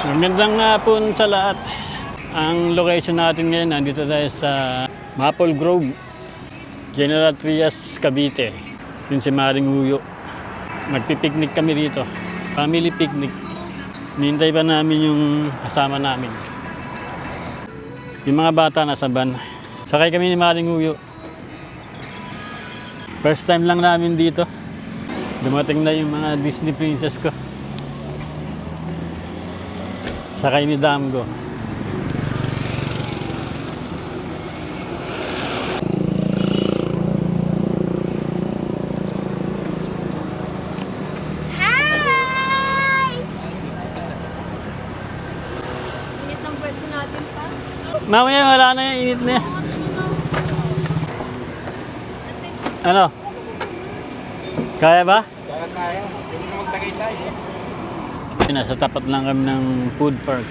Magandang hapon sa lahat. Ang location natin ngayon, nandito tayo sa Maple Grove, General Trias, Cavite. Yun si Maring Huyo. Magpipiknik kami dito. Family picnic. Nihintay pa namin yung kasama namin. Yung mga bata nasa van. Sakay kami ni Maring Huyo. First time lang namin dito. Dumating na yung mga Disney princess ko. Sakay ni Damgo. Hi! Init ng pwesto natin pa. Mamaya wala na yung init na yan. Ano? Kaya ba? Kaya. Hindi mo magtagay tayo. Nasa tapat lang kami ng food park.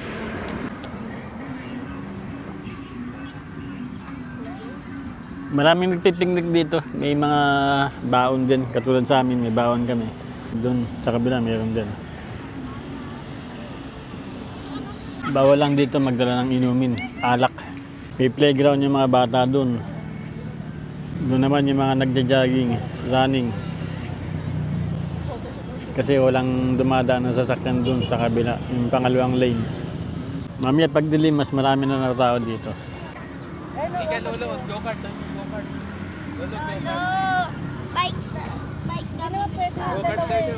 Maraming nagpipiknik dito. May mga baon din. Katulad sa amin, may baon kami. Doon sa kabila, mayroon din. Bawal lang dito magdala ng inumin, alak. May playground yung mga bata doon. Doon naman yung mga nagja-jogging, running. Kasi walang dumadaan na sasakyan doon sa kabila, yung pangalawang lane. Mamaya pagdilim, mas marami na tao dito. Ika lolo, go-kart. Go-kart. Lolo! Bike! Bike ka na. Go-kart tayo.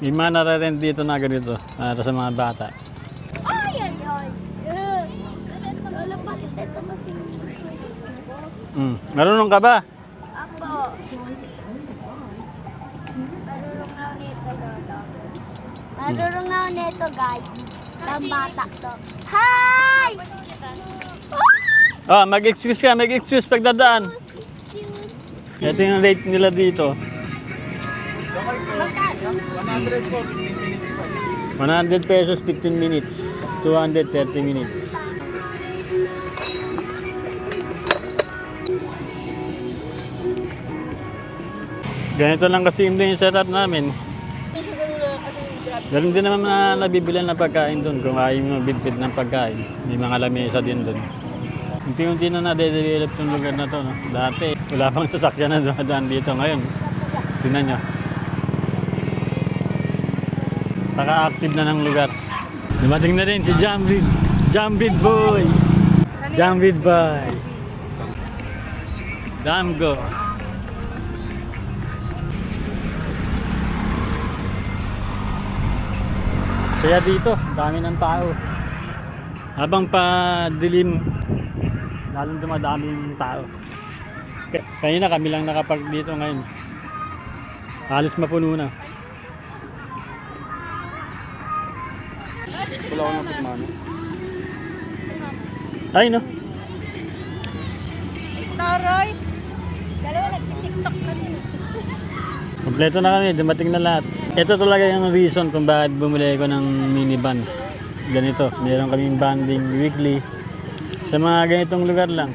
May mga nararent dito na ganito, para sa mga bata. Ay, ay, ay. Lolo, bakit ito kasi? Marunong ka ba? Ako. Marunong ako nito, Lolo. Marunong ako nito, guys. Ang bata to. Hi! Oh, mag-excuse ka, mag-excuse pagdadaan. Ito yung rate nila dito. 100 pesos 15 minutes, 230 minutes. Ganito lang kasi yung setup namin. Ganun din naman na nabibilan na pagkain doon kung ayaw mo bitbit ng pagkain. May mga lamesa din doon. Unti-unti na na-develop yung lugar na to. No? Dati, wala pang sasakyan na dumadaan dito. Ngayon, tingnan nyo. Paka-active na ng lugar. Dumating na rin si Jamvid. Jamvid boy! Jamvid boy! Damgo! Saya dito, dami ng tao. Habang pa dilim, lalong dumadami yung tao. Kanina kami lang nakapark dito ngayon. Halos mapuno na. Wala ko na pagmano. Ay no. Taray! Dalawa nag-tiktok na din. Kompleto na kami, dumating na lahat. Ito talaga yung reason kung bakit bumili ko ng minivan. Ganito, meron kaming banding weekly sa mga ganitong lugar lang.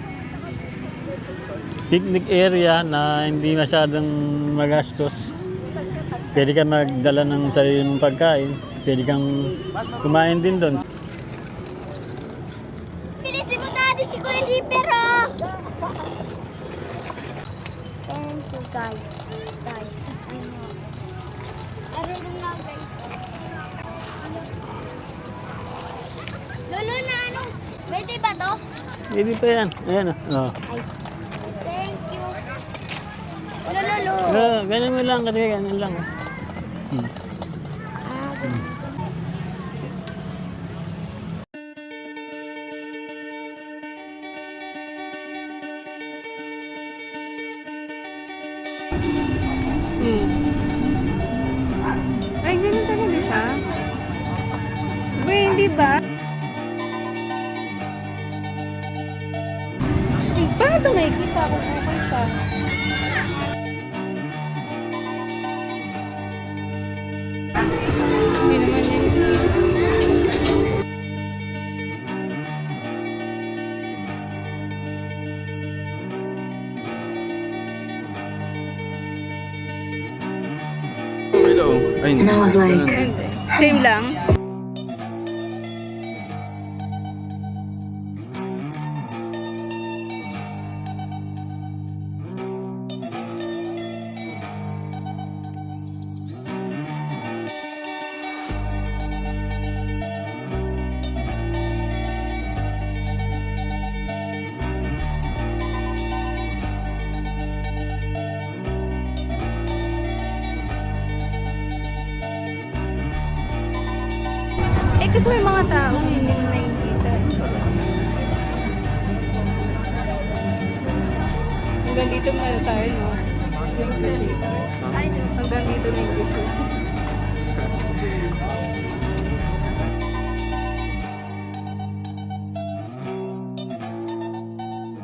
Picnic area na hindi masyadong magastos. Pwede ka magdala ng sarili mong pagkain. Pwede kang kumain din doon. Pilisin mo natin si Kuya Lipero! Thank you, guys. Guys, I know. Arulong na, guys. Lolo na ano? Pwede ba to? Pwede pa yan. Ayan o. Oh. Ay. Thank you. Lolo. Ganyan mo lang kasi ganyan lang. Ay, ganun talaga siya. Ba, hindi ba? Bakit ito nakikita ko okay siya? Hindi naman yan. Ay, And I was like, Hindi. Same lang. Eh, kasi may mga tao hindi mo nakikita. Hanggang dito muna tayo, no? Ay, hanggang dito na yung YouTube.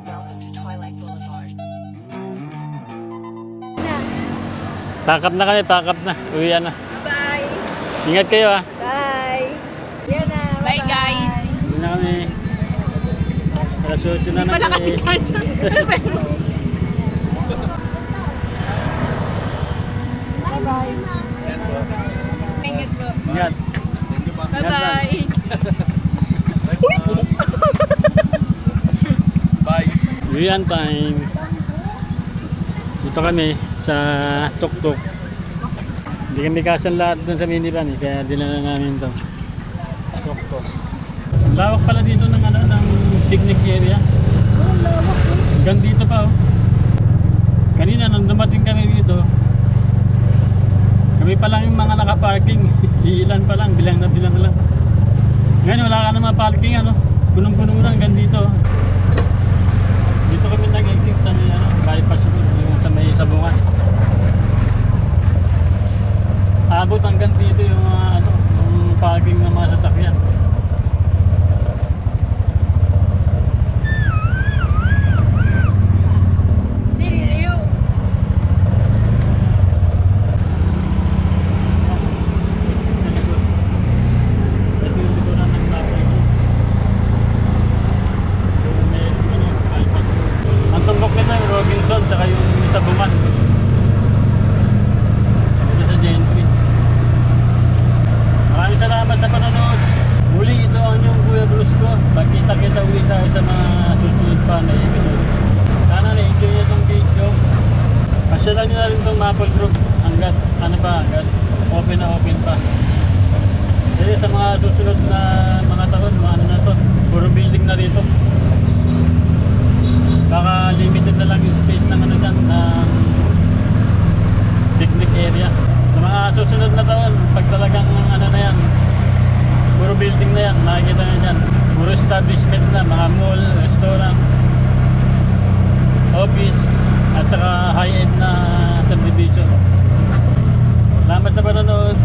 welcome to Twilight Boulevard. Pack up na kami, pack up na. Uwian na. Bye! Ingat kayo ah. Bye! Yan na. Bye, guys! Uwi na kami. Alas 8 na Wala kami. kami dyan. Bye-bye. Ingat po. Ingat. Bye-bye! bye. Uwian time. Dito kami sa Tuktok. Hindi kami kasan lahat dun sa minivan eh, kaya dinala namin to. Tuktok. Ang lawak pala dito ng ano, ng picnic area. Hanggang dito pa oh. Kanina nung dumating kami dito, kami pa lang yung mga nakaparking. Ilan pa lang, bilang na lang. Ngayon wala ka naman parking ano. Punong-puno na hanggang dito. Dito kami nag-exit sa may ano, bypass yung sa may Sabungan. Abot hanggang dito yung ano, yung parking ng mga sasakyan. Ito yung likuran ng Napoli. Yung may ano, bypass. Ang tumbok nito yung Robinson saka yung Sabungan. Ito sa Gentry. Maraming salamat sa panonood. Muli ito ang yung Kuya Brusco. Pagkita-kita ulit tayo sa mga susunod pa na episode. Sana na-enjoy nyo itong video. Pasyalan nyo na rin itong Maple Group. Hanggat, ano pa, hanggat open na open pa. Kasi sa mga susunod na mga taon, mga ano na to, puro building na rito. Baka limited na lang yung space ng ano dyan, ng picnic area. Sa mga susunod na taon, pag talagang ano na yan, puro building na yan, makikita nyo dyan. Puro establishment na, mga mall, restaurants, office, at saka high-end na subdivision. Salamat sa panonood.